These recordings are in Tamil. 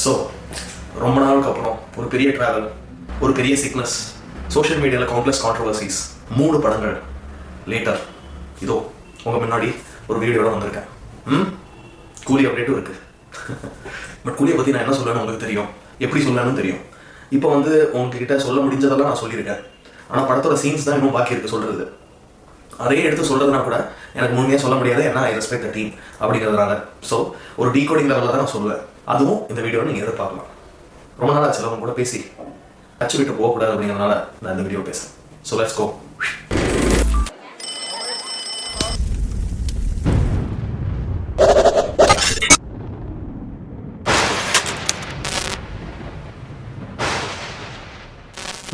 ஸோ ரொம்ப நாளுக்கு அப்புறம் ஒரு பெரிய ட்ராவல், ஒரு பெரிய சிக்னஸ், சோஷியல் மீடியாவில் கவுண்ட்லெஸ் கான்ட்ரவர்சிஸ், 3 படங்கள் லேட்டர் இதோ உங்கள் முன்னாடி ஒரு வீடியோட வந்திருக்கேன். கூலி அப்டேட்டும் இருக்குது. பட் கூலியை பற்றி நான் என்ன சொல்லணும்னு உங்களுக்கு தெரியும், எப்படி சொல்லணும்னு தெரியும். இப்போ உங்ககிட்ட சொல்ல முடிஞ்சதெல்லாம் நான் சொல்லியிருக்கேன். ஆனால் படத்தோட சீன்ஸ் தான் இன்னும் பாக்கி இருக்குது சொல்கிறது. அதையே எடுத்து சொல்கிறதுனா கூட எனக்கு முழுமையாக சொல்ல முடியாது, ஏன்னா ஐ ரெஸ்பெக்ட் த டீம் அப்படிங்கிறதுனால. ஸோ ஒரு டீகோடிங் லெவலில் தான் நான் சொல்லுவேன். அதுவும் இந்த வீடியோவை நீங்கள் எதிர்பார்க்கலாம். ரொம்ப நாள் ஆச்சு அவங்க கூட பேசி அச்சு விட்டு போகக்கூடாது அப்படிங்கிறதுனால நான் இந்த வீடியோ பேசுகிறேன். So let's go.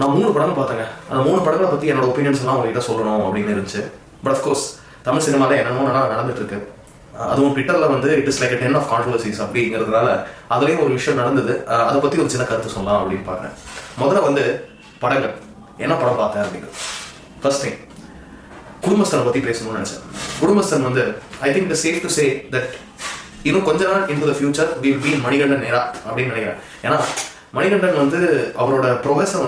நான் 3 படங்கள் பார்த்தேங்க. அந்த 3 படங்களை பற்றி என்னோட ஒப்பீனியன்ஸ் எல்லாம் உங்ககிட்ட சொல்லணும் அப்படின்னு இருந்துச்சு. பட் அஃப்கோர்ஸ் தமிழ் சினிமாவில் என்னென்னமோ நடந்துட்டு இருக்கு. அதுவும் ட்விட்டரில் it is like 10 of controversies அப்படிங்கிறதுனால அதுலேயும் ஒரு விஷயம் நடந்தது. அதை பற்றி ஒரு சின்ன கருத்து சொல்லலாம் அப்படின்னு பார்க்குறேன். முதல்ல படங்கள் என்ன படம் பார்த்தேன் அப்படிங்கிறது. ஃபர்ஸ்ட் திங், குடும்பஸ்தனை பற்றி பேசணும்னு நினச்சேன். Kudumbasthan I think it safe to say that இன்னும் கொஞ்ச நாள் in to the future will be Manikandan நேரா அப்படின்னு நினைக்கிறேன். ஏன்னா மணிகண்டன் அவரோட ப்ரொஃபஸை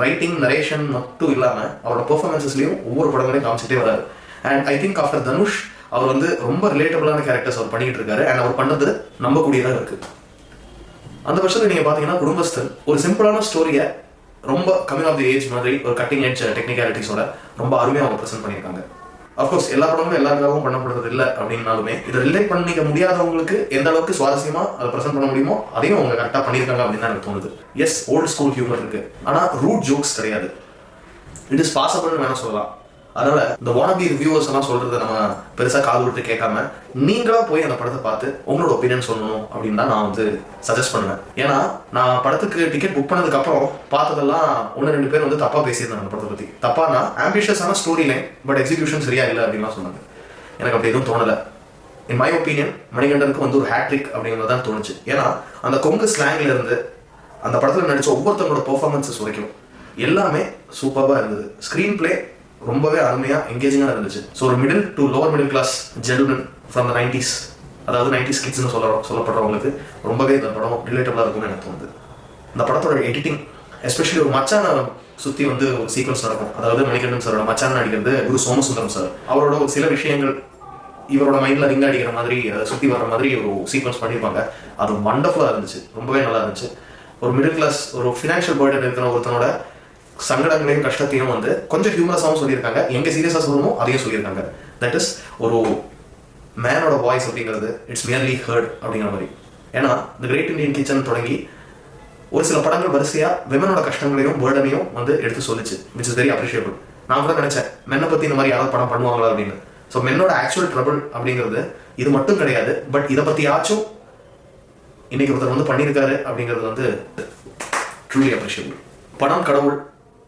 ரைட்டிங் நரேஷன் மட்டும் இல்லாமல் அவரோட பெர்ஃபார்மன்ஸஸ்லையும் ஒவ்வொரு படங்களையும் காமிச்சிட்டே வராரு. And I think after Dhanush அவர் ரொம்ப ரிலேட்டபிளான கேரக்டர்ஸ் அவர் பண்ணிட்டு இருக்காரு. அண்ட் அவர் பண்ணது நம்பக்கூடியதாக இருக்கு. அந்த பட்சத்தில் நீங்கள் பார்த்தீங்கன்னா குடும்பஸ்தன் ஒரு சிம்பிளான ஸ்டோரியை ரொம்ப கம்மிங் ஆஃப் தி ஏஜ் மாதிரி ஒரு கட்டிங் ஏஜ் டெக்னிக்காலிட்டிஸோட ரொம்ப அருமையாக அவங்க ப்ரெசென்ட் பண்ணியிருக்காங்க. அஃப்கோர்ஸ் எல்லா படமும் எல்லாருக்காகவும் பண்ணப்படுறது இல்லை அப்படின்னாலுமே இதை ரிலேட் பண்ணிக்க முடியாதவங்களுக்கு எந்த அளவுக்கு சுவாரஸ்யமாக அதை ப்ரெசென்ட் பண்ண முடியுமோ அதையும் அவங்க கரெக்டாக பண்ணியிருக்காங்க அப்படின்னு தான் எனக்கு தோணுது. எஸ், ஓல்டு ஸ்கூல் ஹியூமர் இருக்கு, ஆனால் ரூட் ஜோக்ஸ் கிடையாது. இட் இஸ் பாசிபிள்னு வேணா சொல்லலாம். அதனால இந்த வானபி ரிவ்யூவர்ஸ் எல்லாம் சொல்றதை நம்ம பெருசாக காது விட்டு கேட்காம நீங்களா போய் அந்த படத்தை பார்த்து உங்களோட ஒப்பீனியன் சொல்லணும் அப்படின்னு தான் நான் சஜஸ்ட் பண்ணுவேன். ஏன்னா நான் படத்துக்கு டிக்கெட் புக் பண்ணதுக்கு அப்புறம் பார்த்ததெல்லாம் 1-2 பேர் தப்பா பேசியிருந்தாங்க அந்த படத்தை பத்தி. தப்பானா ஆம்பிஷியஸான ஸ்டோரி லைன் பட் எக்ஸிகியூஷன் சரியா இல்லை அப்படின்லாம் சொன்னாங்க. எனக்கு அப்படி எதுவும் தோணலை. இன் மை ஒப்பீனியன் மணிகண்டனுக்கு ஒரு ஹேட்ரிக் அப்படிங்கிறது தான் தோணுச்சு. ஏன்னா அந்த கொங்கு ஸ்லாங்ல இருந்து அந்த படத்தில் நடிச்ச ஒவ்வொருத்தவங்களோட பெர்ஃபார்மன்ஸஸ் வரைக்கும் எல்லாமே சூப்பராக இருந்தது. ஸ்க்ரீன் பிளே ரொம்பவே அருமையாக என்கேஜிங்காக இருந்துச்சு. ஸோ ஒரு middle to lower middle class gentleman from the 90s, அதாவது 90s கிட்ஸ்னு சொல்லப்படுறவங்களுக்கு ரொம்பவே இந்த படம் ரிலேட்டபிளாக இருக்கும்னு எனக்கு தோணுது. இந்த படத்தோட எடிட்டிங், எஸ்பெஷலி ஒரு மச்சான சுற்றி ஒரு சீக்வன்ஸ் நடக்கும். அதாவது மணிகண்டன் சாரோட மச்சான நடிக்கிறது குரு சோமசுந்தரம் சார். அவரோட ஒரு சில விஷயங்கள் இவரோட மைண்டில் ரிங் அடிக்கிற மாதிரி சுற்றி வர்ற மாதிரி ஒரு சீக்வன்ஸ் பண்ணியிருப்பாங்க. அது வண்டர்ஃபுல்லாக இருந்துச்சு, ரொம்பவே நல்லா இருந்துச்சு. ஒரு மிடில் கிளாஸ் ஒரு ஃபினான்ஷியல் பர்டன் இருக்கிற ஒருத்தனோட சங்கடங்களையும் கஷ்டத்தையும் கொஞ்சம் ஹியூமரஸாகவும் சொல்லியிருக்காங்க. எங்கே சீரியஸாக சொல்லணுமோ அதையும் சொல்லியிருக்காங்க. தட் இஸ் ஒரு மேனோட வாய்ஸ் அப்படிங்கிறது இட்ஸ் மியர்லி ஹர்ட் அப்படிங்கிற மாதிரி. ஏன்னா தி கிரேட் இண்டியன் கிச்சன் தொடங்கி ஒரு சில படங்கள் வரிசையாக விமனோட கஷ்டங்களையும் பேர்டனையும் எடுத்து சொல்லிச்சு, விச் இஸ் வெரி அப்ரிஷியபிள். நான் கூட நினைச்சேன் மென்னை பற்றி இந்த மாதிரி யாராவது படம் பண்ணுவாங்களா அப்படின்னு. ஸோ மென்னோட ஆக்சுவல் ட்ரபிள் அப்படிங்கிறது இது மட்டும் கிடையாது. பட் இதை பற்றியாச்சும் இன்னைக்கு ஒருத்தர் பண்ணியிருக்காரு அப்படிங்கிறது ட்ரூலி அப்ரிஷியபிள். படம் கடவுள்,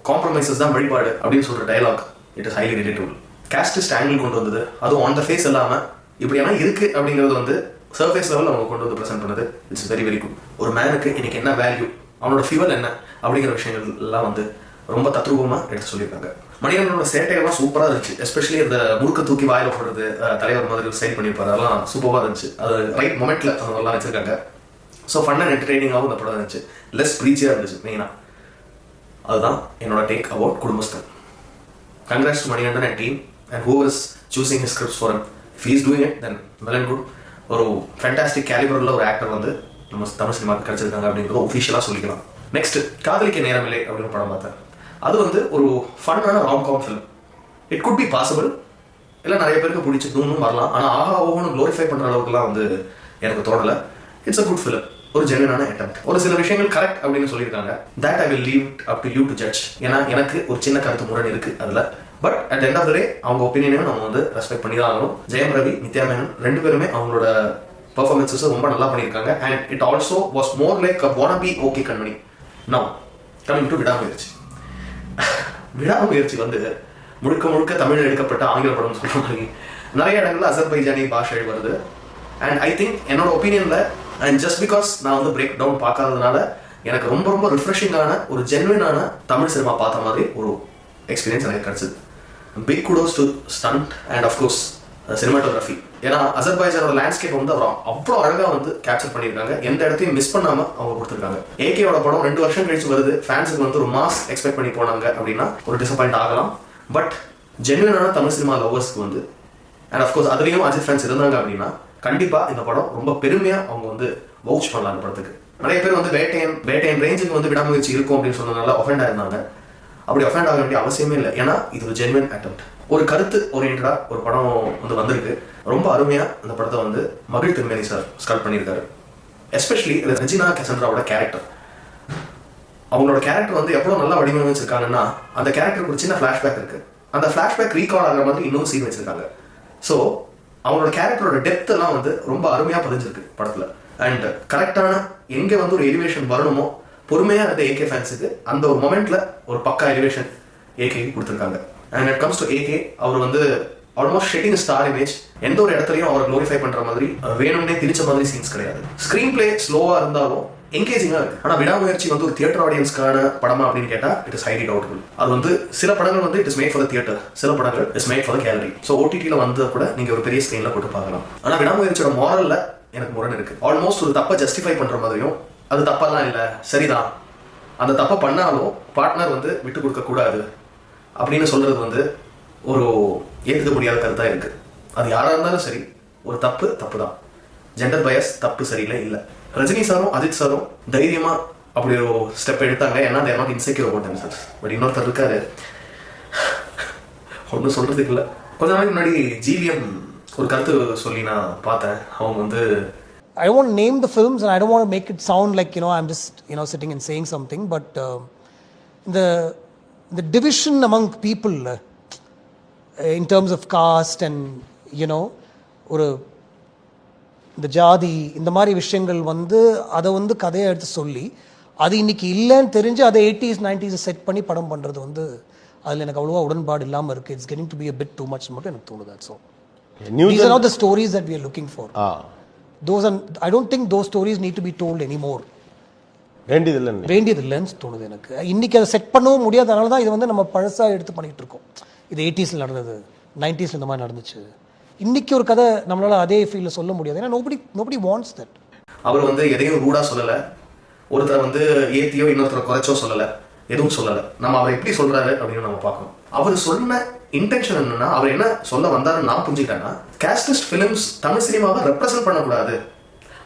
காம்ப்ரமைசஸ் தான் வழிபாடு அப்படின்னு சொல்ற dialogue it is highly relatable. Casteist angle கொண்டு வந்தது, அதுவும் ஆன் த ஃபேஸ் இல்லாமல் இப்படியான இருக்கு அப்படிங்கிறது சர்ஃபேஸ் லெவலில் அவங்க கொண்டு ப்ரெசென்ட் பண்ணது இட்ஸ் வெரி வெரி குட். ஒரு மேனுக்கு இன்னைக்கு என்ன வேல்யூ, அவனோட ஃபியூவல் என்ன அப்படிங்கிற விஷயங்கள் எல்லாம் ரொம்ப தத்ரூபமாக எடுத்து சொல்லியிருக்காங்க. மணிகண்டனோட சேட்டைகள்லாம் சூப்பராக இருந்துச்சு. எஸ்பெஷலி அந்த முறுக்க தூக்கி வாயில போடுறது, தலைவர் மாதிரி ஸ்டைல் பண்ணியிருப்பாரு, அதெல்லாம் சூப்பராக இருந்துச்சு. அது ரைட் மொமெண்ட்ல அதெல்லாம் வச்சிருக்காங்க. ஸோ ஃபன் அண்ட் என்டர்டெய்னிங்காகவும் இந்த படம் இருந்துச்சு. லெஸ் ப்ரீச்சியாக இருந்துச்சு மெயினாக. அதுதான் என்னோட take about Kudumbasthan. Congrats to Manikandan and team and who is choosing his scripts for him. If he is doing it then well and good. ஒரு ஃபேண்டாஸ்டிக் கேலிபரில் ஒரு ஆக்டர் நம்ம தமிழ் சினிமாவுக்கு கிடைச்சிருக்காங்க அப்படிங்கிறத ஒஃபிஷியலாக சொல்லிக்கலாம். நெக்ஸ்ட், காதலிக்க நேரமில்லை அப்படின்னு படம் பார்த்தேன். அது ஒரு ஃபன்னான romcom film. It could be possible, இல்லை நிறைய பேருக்கு பிடிச்சிட்டுன்னு வரலாம். ஆனால் ஆஹா ஓன்னு க்ளோரிஃபை பண்ணுற அளவுக்குலாம் எனக்கு தோணலை. இட்ஸ் அ குட் ஃபிலிம், ஒரு ஜென்யூனான அட்டெம்ப்ட். ஒரு சில விஷயங்கள் கரெக்ட் அப்படின்னு சொல்லியிருக்காங்க. That I will leave up to you to judge. ஏன்னா எனக்கு ஒரு சின்ன கருத்து முரண் இருக்கு அதில். But at end of the day அவங்க ஒப்பீனியனையும் நம்ம ரெஸ்பெக்ட் பண்ணி தான் ஆகணும். ஜெயம் ரவி, நித்யா மேனன் 2 பேருமே அவங்களோட பெர்ஃபார்மன்ஸஸ் ரொம்ப நல்லா பண்ணியிருக்காங்க. And it also was more like a wannabe okay Kanmani. Now coming to விடாமுயற்சி. விடாமுயற்சி முழுக்க முழுக்க தமிழில் எடுக்கப்பட்ட ஆங்கில படம் சொல்ற மாதிரி நிறைய இடங்கள்ல அசர்பைஜானி பாஷை வருது. அண்ட் ஐ திங்க் என்னோட ஒப்பீனியன்ல அண்ட் ஜஸ்ட் பிகாஸ் நான் பிரேக் டவுன் பார்க்காததுனால எனக்கு ரொம்ப ரொம்ப ரிஃப்ரெஷிங்கான ஒரு ஜென்வினான தமிழ் சினிமா பார்த்த மாதிரி ஒரு எக்ஸ்பீரியன்ஸ் எனக்கு கிடைச்சது. Big kudos to stunt and of course cinematography. ஏன்னா அசர்பைஜானோட லேண்ட்ஸ்கேப் வந்து அவர் அவ்வளோ அழகாக வந்து கேப்சர் பண்ணியிருக்காங்க. எந்த இடத்தையும் மிஸ் பண்ணாமல் அவங்க கொடுத்துருக்காங்க. ஏகேயோட படம் 2 வருஷம் கழிச்சு வருது, ஃபேன்ஸுக்கு வந்து ஒரு மாஸ் எக்ஸ்பெக்ட் பண்ணி போனாங்க அப்படின்னா ஒரு டிசப்பாயிண்ட் ஆகலாம். பட் ஜென்யூனான தமிழ் சினிமா லவர்ஸ்க்கு வந்து அண்ட் அஃப்கோர்ஸ் அதுலேயும் அஜித் ஃபேன்ஸ் இருந்தாங்க அப்படின்னா கண்டிப்பாக இந்த படம் ரொம்ப பெருமையாக அவங்க வந்து வவுச் பண்ணலாம். இந்த படத்துக்கு நிறைய பேர் வந்து வேட்டையன் ரேஞ்சுக்கு வந்து விடாமுயற்சி இருக்கும் அப்படின்னு சொன்னதுனால ஒஃபெண்ட் ஆயிருந்தாங்க. அப்படி ஒஃபெண்ட் ஆக வேண்டிய அவசியமே இல்லை. ஏன்னா இது ஒரு ஜென்வன் அட்டெம்ப்ட். ஒரு கருத்து ஓரியன்டா ஒரு படம் வந்து வந்திருக்கு. ரொம்ப அருமையா இந்த படத்தை வந்து மகிழ் திருமேனி சார் ஸ்கல்ப்ட் பண்ணியிருக்காரு. எஸ்பெஷலி ரெஜினா கசன்ட்ராவோட கேரக்டர், அவங்களோட கேரக்டர் வந்து எவ்வளோ நல்லா வடிவமைச்சிருக்காங்கன்னா அந்த கேரக்டருக்கு ஒரு சின்ன ஃபிளாஷ்பேக் இருக்கு. அந்த ஃபிளாஷ்பேக் ரீகால் ஆகிற மாதிரி இன்னொரு சீன் வச்சிருக்காங்க. ஸோ அவங்களோட கேரக்டரோட டெப்த் எல்லாம் வந்து ரொம்ப அருமையாக பதிஞ்சிருக்கு படத்தில். அண்ட் கரெக்டான எங்கே வந்து ஒரு எலிவேஷன் வரணுமோ பொறுமையாக இருந்த ஏகே ஃபேன்ஸுக்கு அந்த ஒரு மொமெண்ட்ல ஒரு பக்கா எலிவேஷன் ஏகேக்கு கொடுத்துருக்காங்க. And it comes to AK, அவர் வந்து ஆல்மோஸ்ட் ஷெட்டிங் ஸ்டார் இமேஜ். எந்த ஒரு இடத்துலையும் அவரை க்ளோரிஃபை பண்ற மாதிரி வேணும்னே திணிச்ச மாதிரி சீன்ஸ் கிடையாது. ஸ்க்ரீன் பிளே ஸ்லோவா இருந்தாலும் என்கேஜிங்கா இருக்கு. ஆனா விடாமுயற்சி வந்து ஒரு தியேட்டர் ஆடியன்ஸ்க்கான படமா அப்படின்னு கேட்டா இட் இஸ் ஹைலி டவுட்ஃபுல். அது வந்து சில படங்கள் வந்து it is made for the theatre, சில படங்கள் is made for the gallery. So ஓடிடியில் வந்து கூட நீங்க ஒரு பெரிய ஸ்க்ரீன்ல போட்டு பார்க்கலாம். ஆனா விடாமுயற்சியோட மாரல்ல எனக்கு முரண் இருக்கு. ஆல்மோஸ்ட் ஒரு தப்பை ஜஸ்டிஃபை பண்ற மாதிரியும் அது தப்பெல்லாம் இல்லை, சரிதான், அந்த தப்பை பண்ணாலும் பார்ட்னர் வந்து விட்டு கொடுக்க கூடாது அப்படின்னு சொல்றது வந்து ஒரு ஏற்றுக்க முடியாத கருத்தா இருக்கு. அது யாரா இருந்தாலும் சரி, ஒரு தப்பு தான். ஜெண்டர் பயஸ் தப்பு சரியில்லை இல்லை. ரஜினி சாரும் அஜித் சாரும் தைரியமா அப்படி ஒரு ஸ்டெப் எடுத்தாங்க. ஏன்னா தேர் not insecure about themselves. But இன்னொருத்தர் இருக்காரு, ஒன்றும் சொல்றதுக்கு இல்லை. கொஞ்ச நாளைக்கு முன்னாடி ஜிவிஎம் ஒரு கருத்து சொல்லி நான் பார்த்தேன். அவங்க வந்து I don't want to name the films and I don't want to make it sound like, I'm just, sitting and saying something, but the division among people in terms of caste and, ஒரு இந்த ஜாதி இந்த மாதிரி விஷயங்கள் வந்து அதை வந்து கதையை எடுத்து சொல்லி அது இன்னைக்கு இல்லைன்னு தெரிஞ்சு அதை 80s 90s செட் பண்ணி படம் பண்ணுறது வந்து அதில் எனக்கு அவ்வளோவா உடன்பாடு இல்லாமல் இருக்குது. It's getting to be a bit too much மட்டும் எனக்கு தோணுது. So these are not the stories that we are looking for. Those are, I don't think those stories need to be told anymore. வேண்டியதில்லைன்னு தோணுது எனக்கு. இன்னைக்கு அதை செட் பண்ணவும் முடியாதனால தான் இது வந்து நம்ம பழசாக எடுத்து பண்ணிகிட்டு இருக்கோம். இது 80s நடந்தது, 90s இந்த மாதிரி நடந்துச்சு. இன்னைக்கு ஒரு கதை நம்மளால அதே ஃபீல்ல சொல்ல முடியாது. ஏன்னா nobody wants that. அவர் வந்து எதையும் ரூடா சொல்லலை, ஒருத்தர் வந்து ஏத்தியோ இன்னொருத்தரை குறைச்சோ சொல்லலை, எதுவும் சொல்லலை. நம்ம அவர் எப்படி சொல்றாரு அப்படின்னு நம்ம பார்க்கணும். அவர் சொன்ன இன்டென்ஷன் என்னன்னா, அவர் என்ன சொல்ல வந்தாருன்னு நான் புரிஞ்சுக்கிட்டேன்னா, கேஸ்டிஸ்ட் ஃபிலிம்ஸ் தமிழ் சினிமாவை ரெப்ரசென்ட் பண்ணக்கூடாது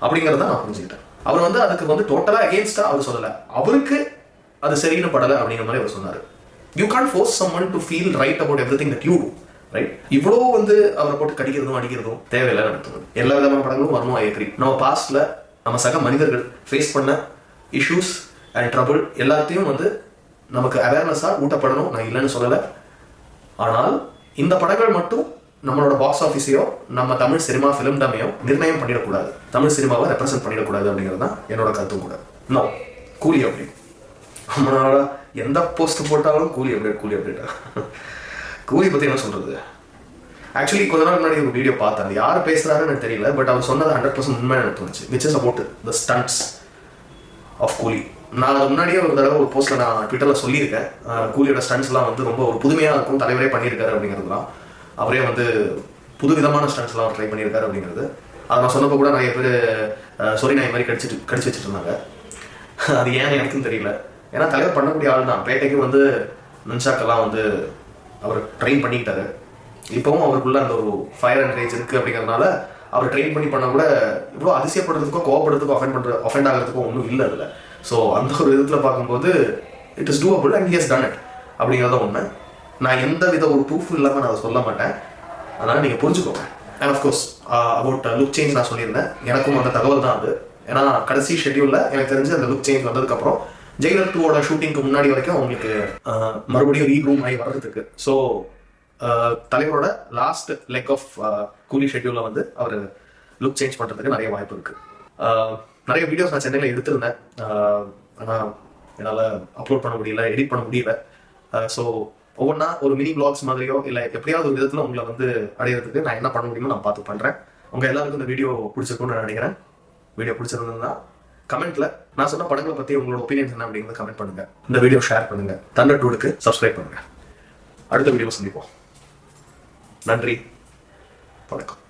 அப்படிங்கிறத நான் புரிஞ்சுக்கிட்டேன். அவர் வந்து அதுக்கு வந்து டோட்டலா அகேன்ஸ்டா அவர் சொல்லலை, அவருக்கு அது சரின்னு படலை அப்படிங்கிற மாதிரி அவர் சொன்னார். You can't force someone to feel right about everything that you do. Right, இவ்வளோ வந்து அவரை போட்டு கடிக்கிறதும் அடிக்கிறதும் தேவையில்லை நடத்துவது. எல்லா விதமான படங்களும் வரணும். I agree. நம்ம பாஸ்ட்ல நம்ம சக மனிதர்கள் ஃபேஸ் பண்ண இஷ்யூஸ் அண்ட் ட்ரபிள் எல்லாத்தையும் வந்து நமக்கு அவேர்னஸா ஊட்டப்படணும். நான் இல்லைன்னு சொல்லலை. ஆனால் இந்த படங்கள் மட்டும் நம்மளோட பாக்ஸ் ஆஃபீஸையோ நம்ம தமிழ் சினிமா ஃபிலிம் டமையோ நிர்ணயம் பண்ணிடக்கூடாது, தமிழ் சினிமாவை ரெப்ரசென்ட் பண்ணிடக்கூடாது அப்படிங்கிறது தான் என்னோட கருத்தும் கூட. நோ கூலி அப்டேட், நம்மளால எந்த போஸ்ட் போட்டாலும் கூலி அப்டேட்டா கூலி பற்றி என்ன சொல்கிறது? ஆக்சுவலி கொஞ்ச நாள் முன்னாடி ஒரு வீடியோ பார்த்தேன். அது யார் பேசுகிறாருன்னு எனக்கு தெரியல, பட் அவர் சொன்னது 100% உண்மை எனக்கு தோணுச்சு. Which is about the stunts of Coolie. நான் அது முன்னாடியே ஒரு தடவை ஒரு போஸ்ட்டில் நான் ட்விட்டரில் சொல்லியிருக்கேன். கூலியோட ஸ்டண்ட்ஸ்லாம் வந்து ரொம்ப ஒரு புதுமையாக இருக்கும், தலைவரே பண்ணியிருக்காரு அப்படிங்கிறதுலாம். அவரே வந்து புது விதமான ஸ்டண்ட்ஸ்லாம் அவர் ட்ரை பண்ணியிருக்காரு அப்படிங்கிறது. அதை நான் சொன்னப்போ கூட நிறைய பேர் சொரி நாய் மாதிரி கடிச்சு வச்சுட்டு இருந்தாங்க. அது ஏன் எனக்கும் தெரியல. ஏன்னா தலைவர் பண்ணக்கூடிய ஆள் தான். பேட்டைக்கு வந்து நன்சாக்கெல்லாம் வந்து அவர் ட்ரெயின் பண்ணிக்கிட்டாரு. இப்போவும் அவருக்குள்ள அந்த ஒரு ஃபயர் அண்ட் ரேஜ் இருக்குது அப்படிங்கிறதுனால அவர் ட்ரெயின் பண்ணி பண்ண கூட இவ்வளோ அதிசயப்படுறதுக்கோ கோவப்படுறதுக்கோ அஃபெண்ட் ஆகிறதுக்கோ ஒன்றும் இல்லை அதில். ஸோ அந்த ஒரு விதத்தில் பார்க்கும்போது it is doable and he has done it அப்படிங்கிறத உண்மை. நான் எந்த வித ஒரு ப்ரூஃப் இல்லாமல் நான் அதை சொல்ல மாட்டேன். அதனால் நீங்கள் புரிஞ்சுக்கோங்க. And of course about look change நான் சொல்லியிருந்தேன். எனக்கும் அந்த தகவல் தான் அது. ஏன்னா கடைசி ஷெட்யூலில் எனக்கு தெரிஞ்சு அந்த லுக் சேஞ்ச் வந்ததுக்கப்புறம் ஜெயிலர் 2ஓட ஷூட்டிங்க்கு முன்னாடி வரைக்கும் அவங்களுக்கு மறுபடியும் ரீக்ரூம் ஆகி வர்றதுக்கு. ஸோ தலைவரோட லாஸ்ட் லெக் ஆஃப் கூலி ஷெட்யூலில் வந்து அவர் லுக் சேஞ்ச் பண்ணுறதுக்கு நிறைய வாய்ப்பு இருக்குது. நிறைய வீடியோஸ் நான் சென்னையில் எடுத்திருந்தேன். ஆனால் என்னால் அப்லோட் பண்ண முடியல, எடிட் பண்ண முடியல. ஸோ ஒவ்வொன்றா ஒரு மினி பிளாக்ஸ் மாதிரியோ இல்லை எப்படியாவது ஒரு விதத்தில் உங்களை வந்து அடையிறதுக்கு நான் என்ன பண்ண முடியுமோ நான் பார்த்து பண்ணுறேன். உங்கள் எல்லாருக்கும் இந்த வீடியோ பிடிச்சிருக்கும்னு நான் நினைக்கிறேன். வீடியோ பிடிச்சிருந்ததுன்னா கமெண்ட்ல நான் சொன்ன படங்களை பற்றி உங்களோட ஒப்பீனியன்ஸ் என்ன அப்படிங்கிறத கமெண்ட் பண்ணுங்க. இந்த வீடியோ ஷேர் பண்ணுங்க. தண்டர் டூடுக்கு சப்ஸ்கிரைப் பண்ணுங்க. அடுத்த வீடியோ சந்திப்போம். நன்றி, வணக்கம்.